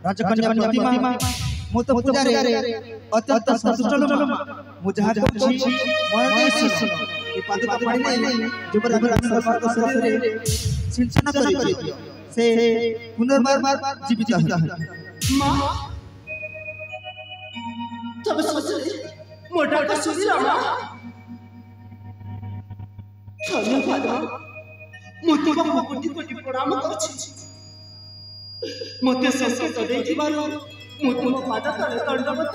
राजकन्या प्रतिमा मोत पूजारे अत्यंत संतुष्ट लोमा मुझा कोछि मनदेश ए पादुका पड़े नहीं जो रघुनाथ सरकार शरीर रे सिंचन करी से पुनर्बार जीवित है मां तब ससुरे मोटा का शरीर मां धन्यवाद मुतुबा कोटि कोटि प्रणाम करछि मते संकेत देथिबारु मु तुम पाद तले दंडवत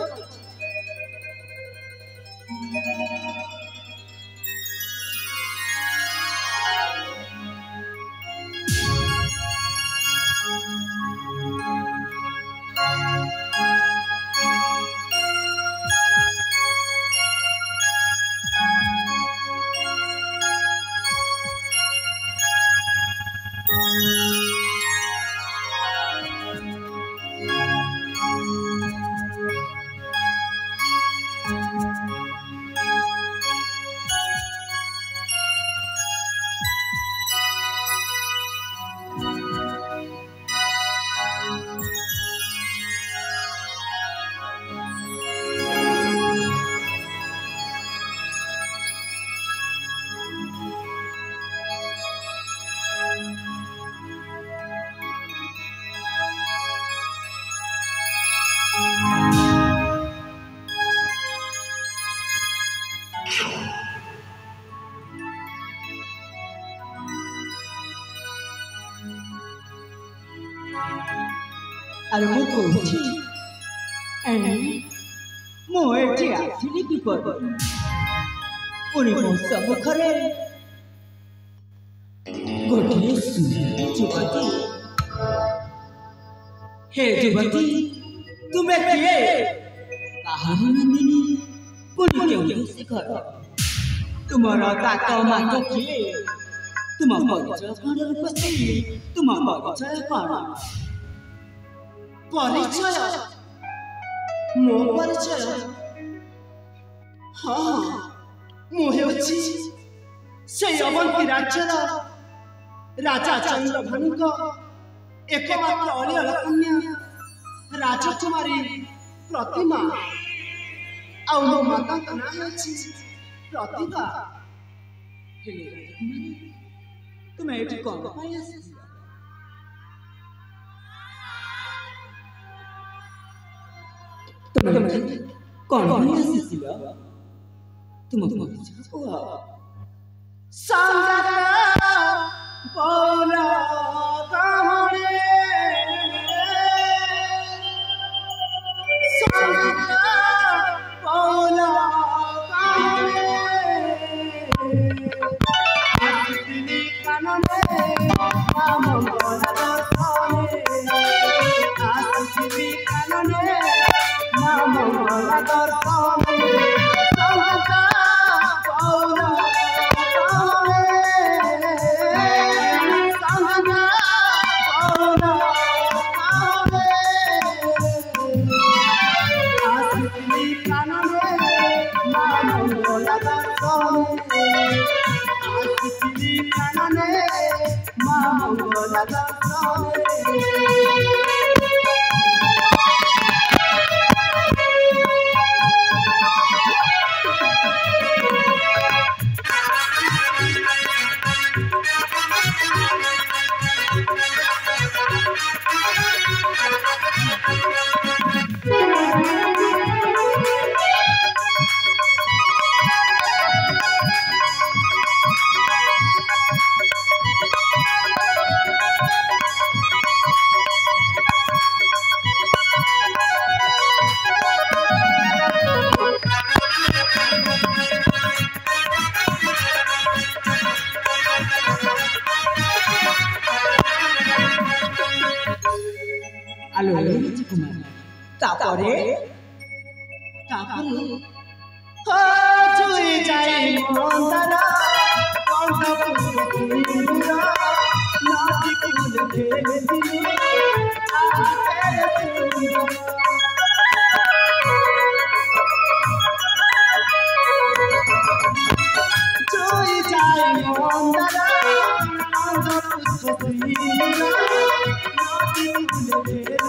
अरे मु कहूची मु एठी आथिली की पर पुणी मो सम्मुखरे गोटे सुंदरी युवती हे युवती तुम्हें किए कहानी नंदिनी पुणी केउं से घर तुम्हारा दाता माता किए तुम परिचय कौन उपस्थित तुम परिचय कौन परिचय मो परिचय हाँ मु हेउछि से अवंती राज्यर राजा चंद्रभानु एकमात्र अलियल कन्या राजकुमारी प्रतिमा आ मो माता नाम अछि प्रतिभा हेले राजकुमारी तुम्हें एठी कौन पाई आसी तुम कौन पाई आसी तुम संगत बोला कहानी संगत बोला कहानी कानने मंगल दर्शने आसुति कानने मंगल दर्शने संगत बोला आलो राजकुमार तापरे जुई जाई मंदरा कंठ पुष्पीरा नाची कुल खेल दिनु जुई जाई मंदरा कंठ पुष्पीरा नाची कुल खेल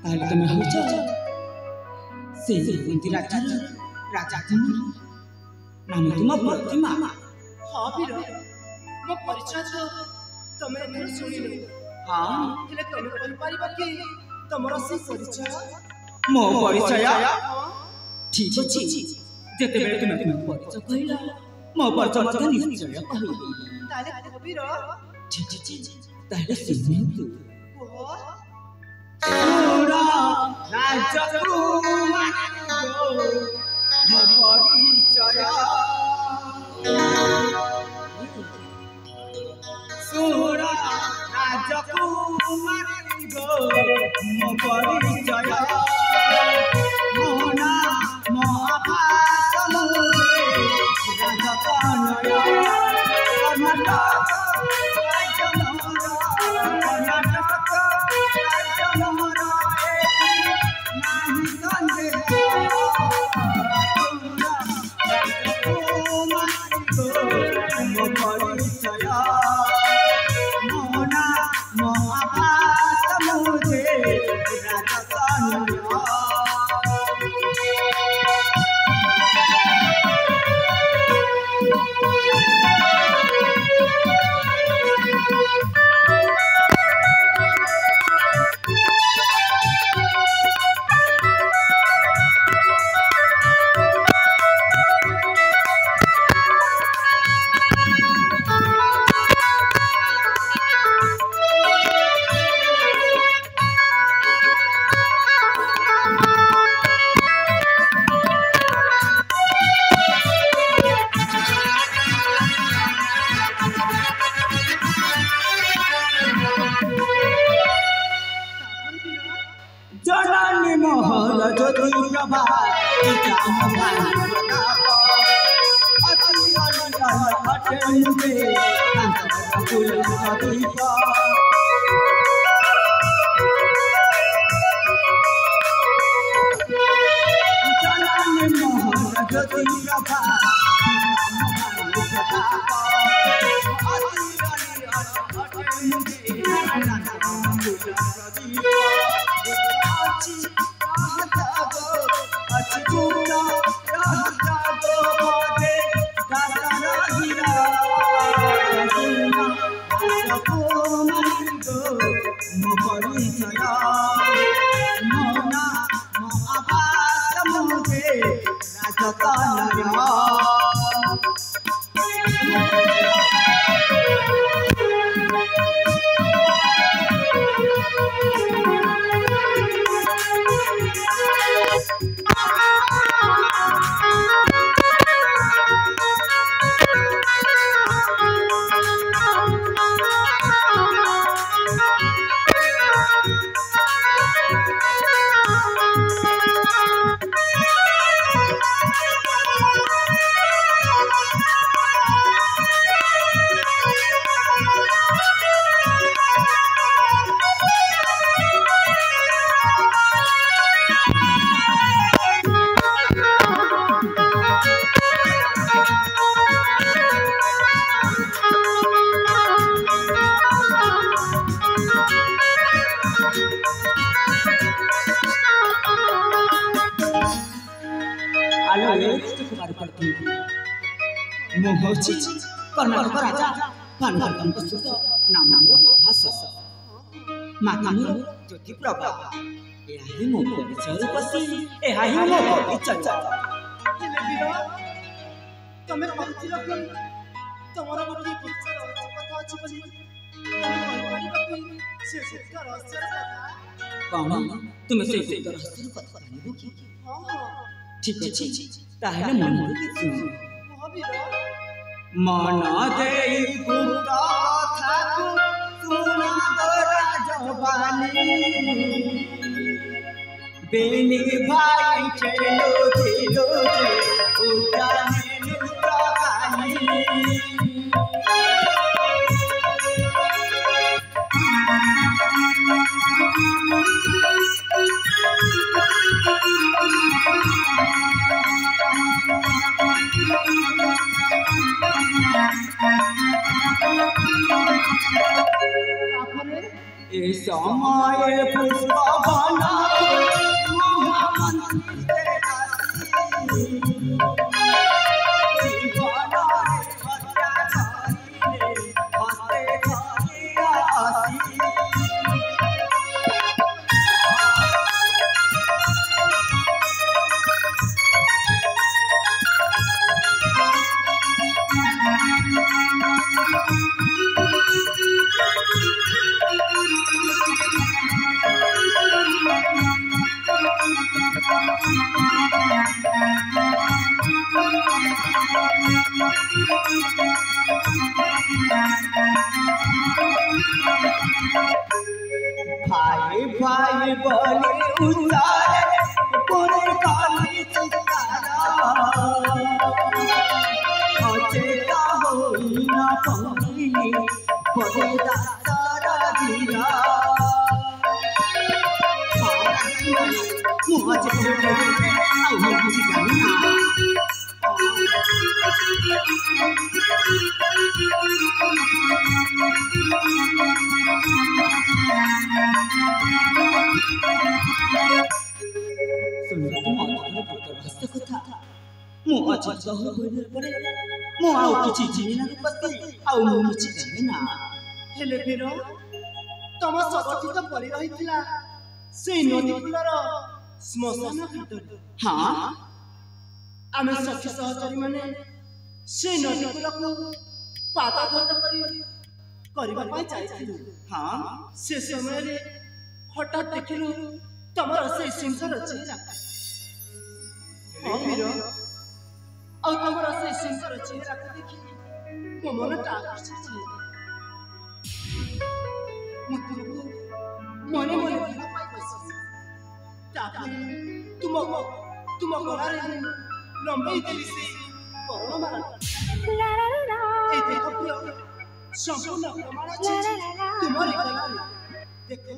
ताहले तुम होच से कुंती राजा राजा नाम तुम प्रतिमा। हाँ वीर मो परिचय तो तमे एथर सुनिले। हाँ हेले तमे कहि परिबा कि तमरा से परिचय? मो परिचय ठीक अछि जेते बेले तुम परिचय कहिला मो परिचय मते निश्चय कहि ताले वीर ठीक अछि ताहले सुनि तू ओहो सोरा राजकुमार मो परिचय सोरा राजकुमार मो परिचय मोना मो आभास मुझे राजकनय कर्नाटक राज्य मोरा कर्नाटक राज्य मोरा नाही संदेह मो परिचय मोना मो आभास मुझे राजकनय जननी मोहर ज्योति प्रभा पिता महान प्रताप अति अनिल घटे मुझे कुल दीप जननी मोहर ज्योति प्रभा पिता महान प्रताप अति अनिल घटे मुझे कुल दीप मोहची कर्नाटक राजा पानवर्धन सुत नाम आभास माता मोर ज्योति प्रभा एही मो परिचय रूपसी एही मो परिचय हेले वीर तमे कहथिल कि तमरा गोटे पिक्चर कथा अछि बली तमे कहि परिबा कि से रहस्य कथा कौन तुम से रहस्य कथा जानिबो कि हां हां ठीक अछि ताहले मन सुन ओहो वीर मन देई गुप्त कथा सुना राजवानी बेनी भाई चलो दिलो उजाने लुटानी ए समय पुष्प बना भाई बोले उतारे पूरे काली चितारा अचेता होई ना पहुंची बड़े दातारा गिरा मुझे तम सगठित पड़ी रही से नदी कूलर श्मशान घाट हाँ आम सखी सहचारी माने से नदी कूल को पादाघात हाँ से समय हठात देखिलु तमर से सिंहर चेहरा और तमर से सिंहर चेहरा को देखि मो मन टाक मने मने भीड़ पाई बसी तुम गलारे लंबई देली से करण मारा ए देखो प्रिय संपूर्ण प्रमाण अछि तुम्हारे गलारे देखो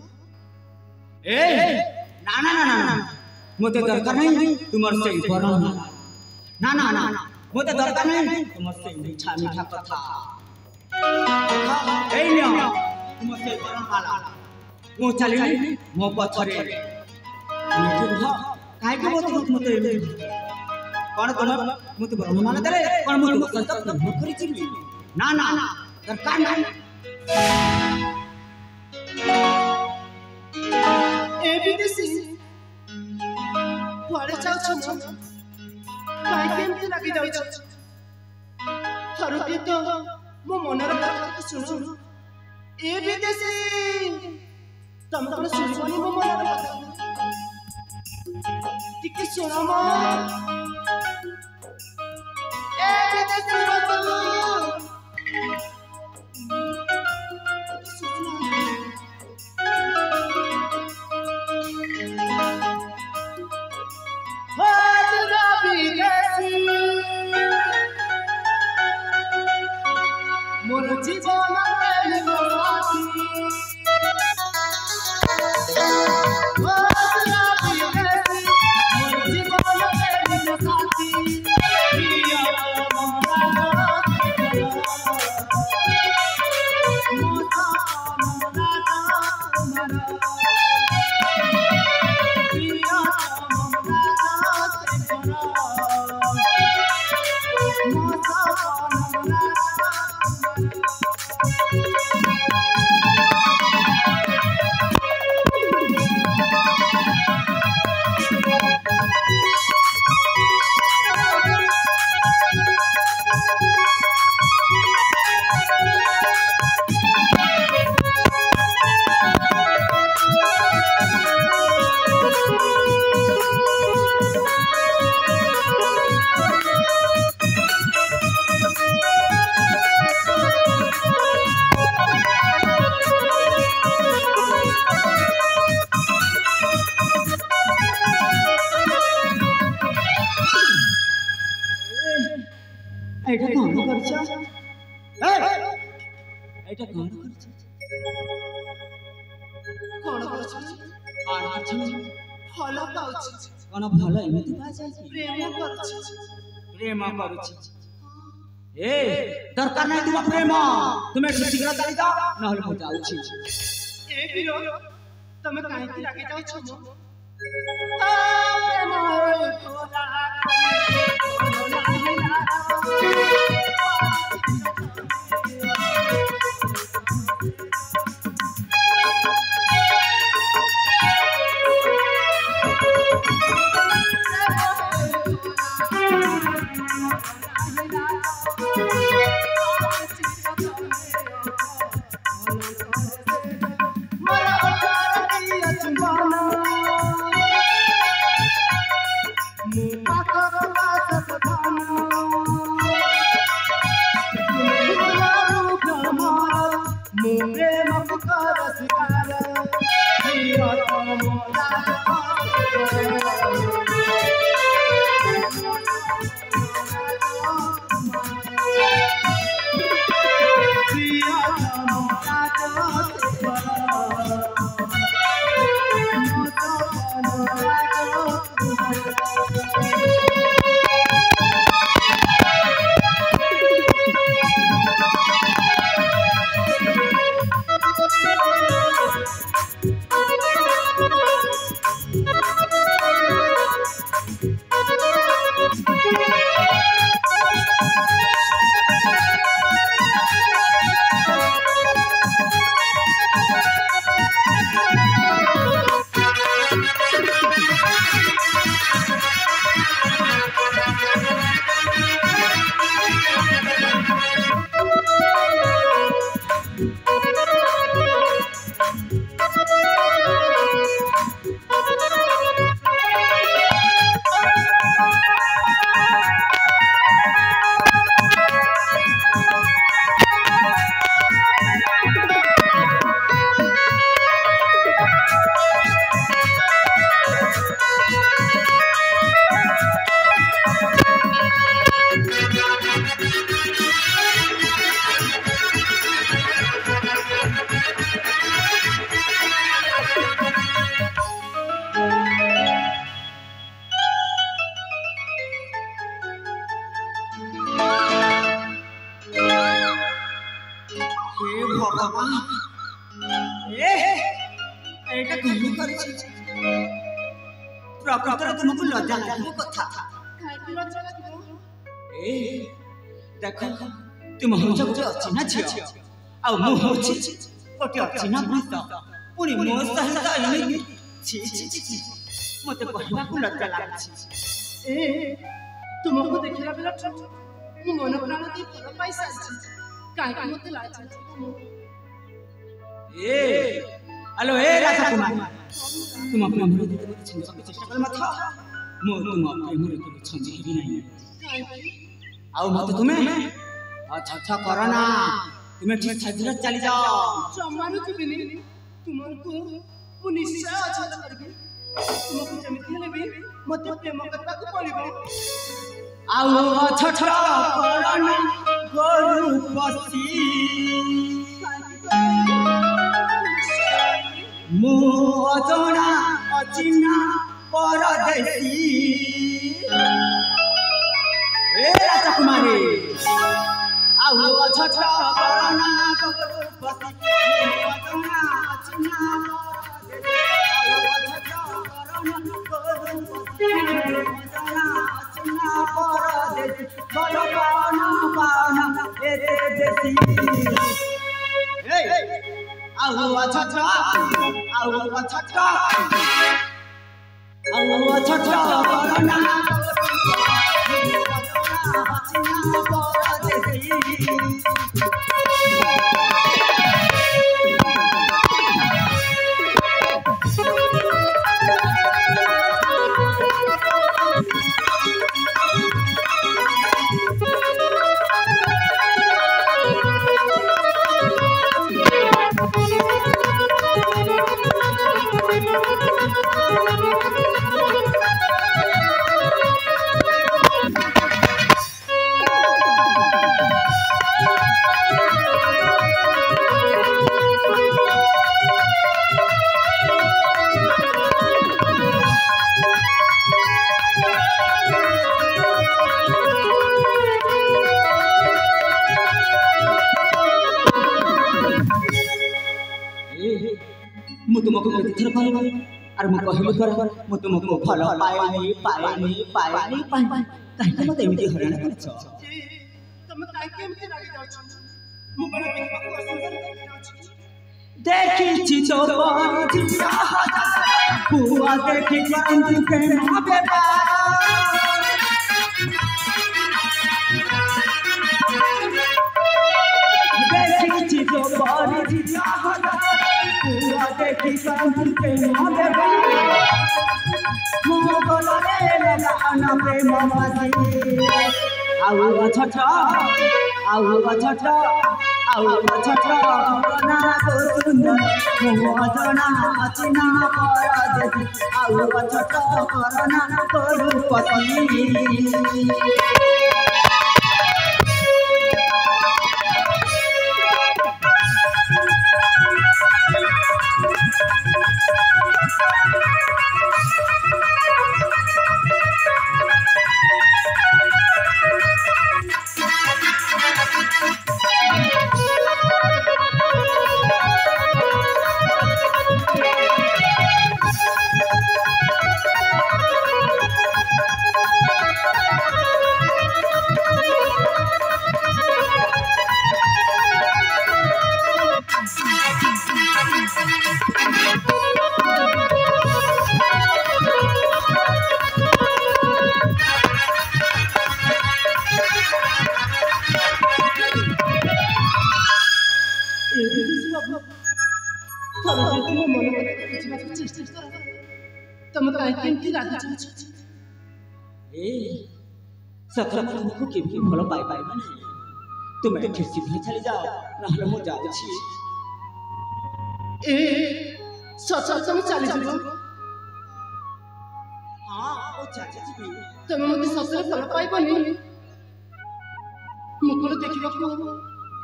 ए ना ना ना ना मोते दरकार नहीं तुमर से बरन ना ना ना मोते दरकार नहीं तुमर से मीठा मीठा कथा ए निया तुमर से बरन वाला मो चली मो पछरे मीठू ह काहे के मोते कोन तुम मोते बरन माने दरे कोन मोते संतप न करि छी ना ना ना दरकार नहीं ए विदेशी कुआड़े जाउछ काहे केमती लागि जाउछ थरुती तो मो मनर कथा सुनो ए विदेशी तम कोन सुनबनी मो मनर कथा टिके सुनो म ए विदेशी बचलो मोर जीवन प्रेम साथी मोर जीवन प्रेम साथी प्रिया এটা কোন করছ এটা কোন করছ কোন করছ আর করছ ফল পাউছ কোন ফল এমতি পাছে প্রেম করছ ए दरकार नहीं तुम प्रेम तुम्हें शीघ्र चली जाओ न होले मु जाउछि ए बिरो तमे काहे की लागे जाउछ मो प्रेम होय तोला प्रकृतर तुमको लज्जा लागो कथा ए देखो तुम हो जो अछि ना छियो आ मु होछि कोटी अछि ना भूत पुनी मो सहित इने छी छी छी मते कहला को लज्जा लागछि ए तुमको देखिला बेला मु मन प्राण दे फल पैसा काहे कि मते लाज ए हेलो ए राजा कुमार तुम अपना मुरे दे मते छिनसक चेष्टा कर मत मो तुम अपने मुरे के छंजी हेबी नहीं आउ मते तुम्हें अच्छा अच्छा करो ना तुम्हें ठीक छाजरा चली जाओ जमानु जीविनी तुमको मु निश्चय अच्छा करबे तुमको जमिति हेले भी मते प्रेम करबा को पड़िबो आउ अच्छा अच्छा करो ना गोरु पसी मु अजोना अचिना परदेसी ए राजा कुमारी आउ अच्छा अच्छा करो ना गोरु पसी अजोना अचिना मु तुमको कति थर कहल अरे मु कहले पर मु तुमको फल पाए नहीं काहे मते एमिति हराना करछ तुम काहे केमति लागी जाउछ मु बड़ा देखबा को असंदर करके जाउछ देखी छी तो पर जिया हजार बुआ देखी चांद के माबे देखी छी तो पर जिया हजार बुआ देखी चांद के माबे मो बोलरे लगाना प्रेम मसी आउ छठ ଆଉ ଛୋଟ କରନା ତୋ ସୁନ୍ଦର ମୋ ଅଜଣା ଅଚିହ୍ନା ପରଦେଶୀ ଆଉ ଛୋଟ କରନା ତୋ ରୂପସୀ तुम कहीं केमती राधा चाहछ ए सतरा तुमको केमती भलो पाई पाई माने तुम एठी सीधे चली जाओ नहले मो जाउछि ए सच तुम चली जाओ हां ओ जाउछि तुम मते ससुर भलो पाइबनी मुकुल देखिबाको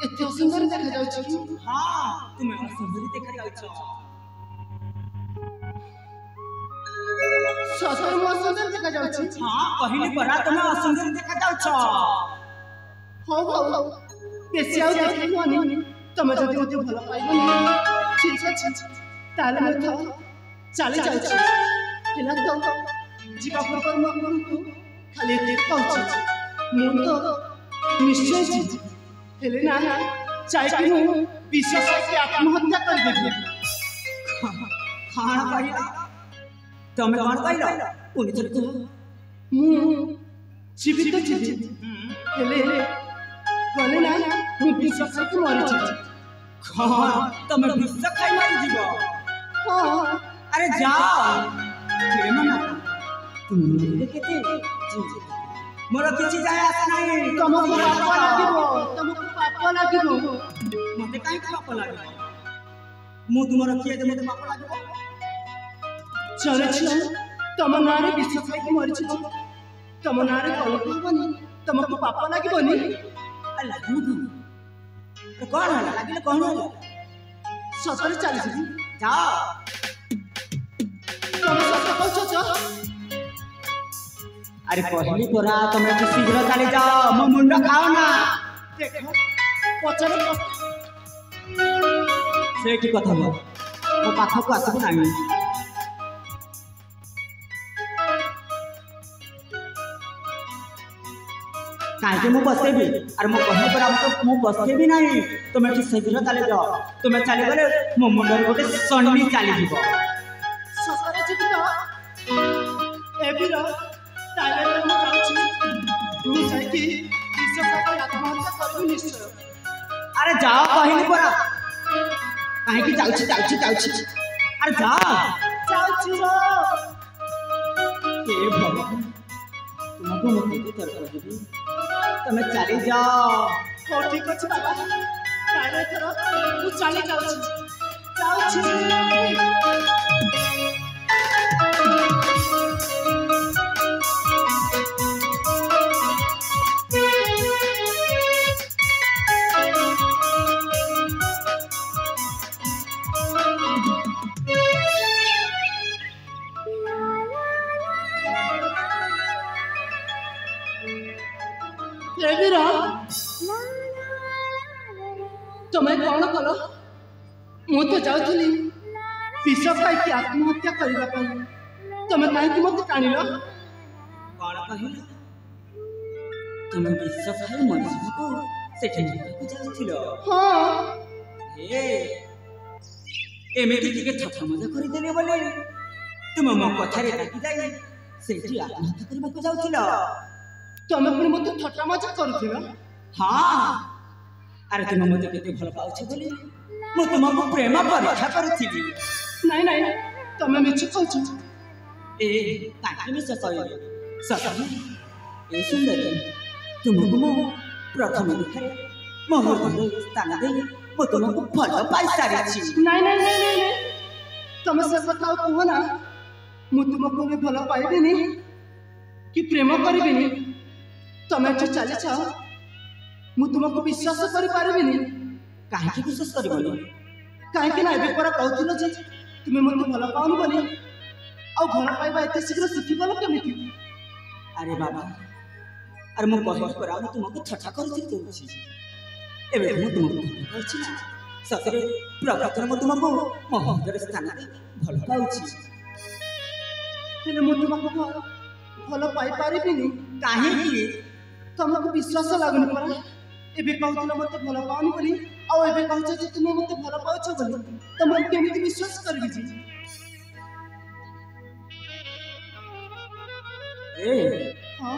एते सुंदर देखा जाउछि हां तुम सुंदरी देखा जाउछ ससुर मो सुंदर देखा जाउछि हां कहिली परा तुम सुंदर देखा जाउछ हो हो बेसी आउ देखिबनी तुम जदि मते भलो पाइबनी ठीक अछि ताले मत चली जाउछि हेला तो जीवा पर मो खाली एते कहछि मु तो निश्चय छी हेले ना चाहे कि मु विश्वास के आत्महत्या कर देबी खाना कहिला तमे कोन कहिलो पुनी थरे तू मु जीवित छी हेले बोले ना मु विश्वास के मरि छी हां तमे विश्वास खाई मारी जीवो हां अरे जाओ प्रेम ना तुम मेरे केते जी मोर किछि जाय आस नाही तुमको पाप लागिबो मते काई पाप लागिबो मु तुमर किए दे मते पाप लागिबो चले छी तुम नारे विश्वास के मरि छी तुम नारे कलक बनी तुमको पाप लागिबोनी अल्लाह तो कौन है लागिले कौन है ससुर चली छी जाओ तुम ससुर कहछ अरे कहली परा तुम शीघ्र चली जाओ मो मुंड खाओ ना देखो पचर से की कथा मो पाखा को आसबो नाही काहे मो बसेबी अरे मो कहली परा मो बसेबी नाही तुम शीघ्र चली जाओ तुम चली गले मो मुंड गोटे सन्नी चली जीवो ससुर जी तो एबिरो ताले मु जाउछि तू सही विश्वास के आत्महत्या करबी निश्चय अरे जाओ कहली परा काहे की जाउछि अरे जाओ जाउछि रो हे भगवान तुमको मुक्ति कर देबी तुम चली जाओ हो ठीक अछि बाबा ताले तोरा तू चली जाउछि तुम्हें कौन कल मु तो जाऊली विष खाई आत्महत्या करने तुम्हें कहीं मत टाणिल कौन कहल तुम विष खाई मरीजाको सेठी जाउथिलो हाँ हे एमेटी टिके थथा मजा करि देले बोले तुम मो कथारे लागी जाई सेठी आत्महत्या करबाको जाउथिलो तुम्हें पुणी मत थट्टा मजा करुथिल हाँ अरे तुम मते केते भल पाउछ बोली मु तुमको प्रेम परीक्षा करूथिली नहीं नहीं तुम्हें मिछ कहछ ए काहे मिछ कहले सत ए सुंदर तुमको मो प्रथम देखारे ମୋ ହୃଦୟରେ ସ୍ଥାନ ଦେଇ ମୁଁ ତୁମକୁ ଭଲ ପାଇସାରିଛି। ନାଇଁ ନାଇଁ ନାଇଁ ନାଇଁ ନାଇଁ ତମେ ସେ କଥା ଆଉ କୁହ ନା। ମୁଁ ତୁମକୁ ବି ଭଲ ପାଇବିନି କି ପ୍ରେମ କରିବିନି। ତମେ ଏଠି ଚାଲିଛ ମୁଁ ତୁମକୁ ବିଶ୍ୱାସ କରିପାରିବିନି। କାହିଁକି ବିଶ୍ୱାସ କରିବନି? କାହିଁକି ନା ଏବେ ପରା କହୁଥିଲ ଯେ ତୁମେ ମୋତେ ଭଲ ପାଉନି ବୋଲି। ଆଉ ଭଲ ପାଇବା ଏତେ ଶୀଘ୍ର ଶିଖିଗଲ କେମିତି? ଆରେ ବାବା, ଆରେ ମୁଁ କହିଲି ପରା ମୁଁ ତୁମକୁ ଥଟ୍ଟା କରିଥିଲି କହୁଛି। ଏବେ ମୁଁ ତୁମକୁ ଭଲ ପାଉଛି ନା ସତରେ ପ୍ରକୃତରେ ମୁଁ ତୁମକୁ ମୋ ହୃଦୟରେ ସ୍ଥାନ ଦେଇ ଭଲ ପାଉଛି। ହେଲେ ମୁଁ ତୁମକୁ ଭଲ ପାଇପାରିବିନି। କାହିଁକି? ତମକୁ ବିଶ୍ୱାସ ଲାଗୁନି ପରା। ଏବେ କହୁଥିଲ ମୋତେ ଭଲ ପାଉନି ବୋଲି, ଆଉ ଏବେ କହୁଛ ଯେ ତୁମେ ମୋତେ ଭଲ ପାଉଛ ବୋଲି। ତ ମୁଁ କେମିତି ବିଶ୍ୱାସ କରିବି ଯେ? ହଁ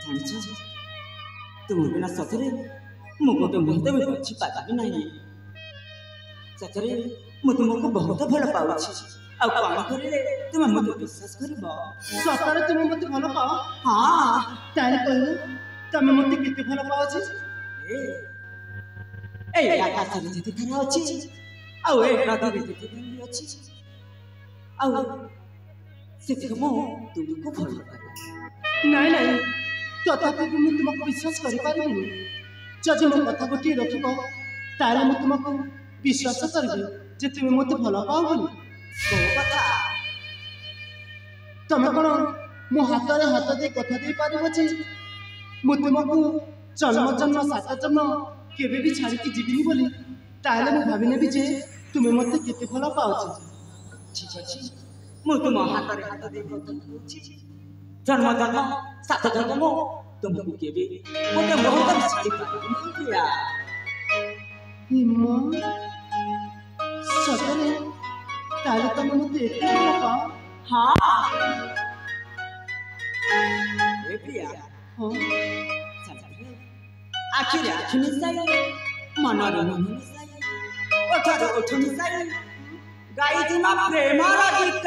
ଜାଣିଛ ତୁମ ବିନା ସତରେ ମୁଁ ଗୋଟେ ମୁହୂର୍ତ୍ତ ବି ବଞ୍ଚିପାରିବି ନାହିଁ। ସତରେ ମୁଁ ତୁମକୁ ବହୁତ ଭଲ ପାଉଛି। ଆଉ କ'ଣ କରିଲେ ତୁମେ ମୋତେ ବିଶ୍ୱାସ କରିବ? ସତରେ ତୁମେ ମୋତେ ଭଲ ପାଅ? ହଁ। ତାହେଲେ କହିଲ ତମେ ମୋତେ କେତେ ଭଲ ପାଉଛ? ଏଇ ଆକାଶରେ ଯେତେ ତାରା ଅଛି, ଆଉ ଏ ହ୍ରଦରେ ଯେତେ ପାଣି ଅଛି, ଆଉ ସେଥିରେ ମୁଁ ତୁମକୁ ଭଲ ପାଏ। ନାଇଁ ନାଇଁ ତଥାପି ମୁଁ ତୁମକୁ ବିଶ୍ୱାସ କରିପାରିବିନି। ଯଦି ମୋ କଥା ଗୋଟିଏ ରଖିବ ତାହେଲେ ମୁଁ ତୁମକୁ ବିଶ୍ୱାସ କରିବି ଯେ ତୁମେ ମୋତେ ଭଲ ପାଅ ବୋଲି। କୋଉ କଥା? ତମେ କ'ଣ ମୋ ହାତରେ ହାତ ଦେଇ କଥା ଦେଇପାରିବ ଯେ ମୁଁ ତୁମକୁ ଜନ୍ମ ଜନ୍ମ ସାତ ଜନ୍ମ କେବେ ବି ଛାଡ଼ିକି ଯିବିନି ବୋଲି? ତାହେଲେ ମୁଁ ଭାବି ନେବି ଯେ ତୁମେ ମୋତେ କେତେ ଭଲ ପାଉଛ। ଠିକ୍ ଅଛି, ମୁଁ ତୁମ ହାତରେ ହାତ ଦେଇ କଥା କହୁଛି। ଜନ୍ମ ଜନ୍ମ ସାତ ଜନ୍ମ ମୁଁ ତୁମକୁ କେବେ ଗୋଟେ ମୁହୂର୍ତ୍ତ ବି ଛାଡ଼ିପାରିବିନି। ସତରେ? ତାହେଲେ ତମେ ମୋତେ ଏତେ ଭଲ ପାଅ? ହଁ। ଏ ପ୍ରିୟା, ହଁ ଆଖିରେ ଆଖି ମିଶାଇ, ମନରେ ମନ ମିଶାଇ, ଓଠରେ ଓଠ ମିଶାଇ ଗାଇଥିବା ପ୍ରେମର ଗୀତ।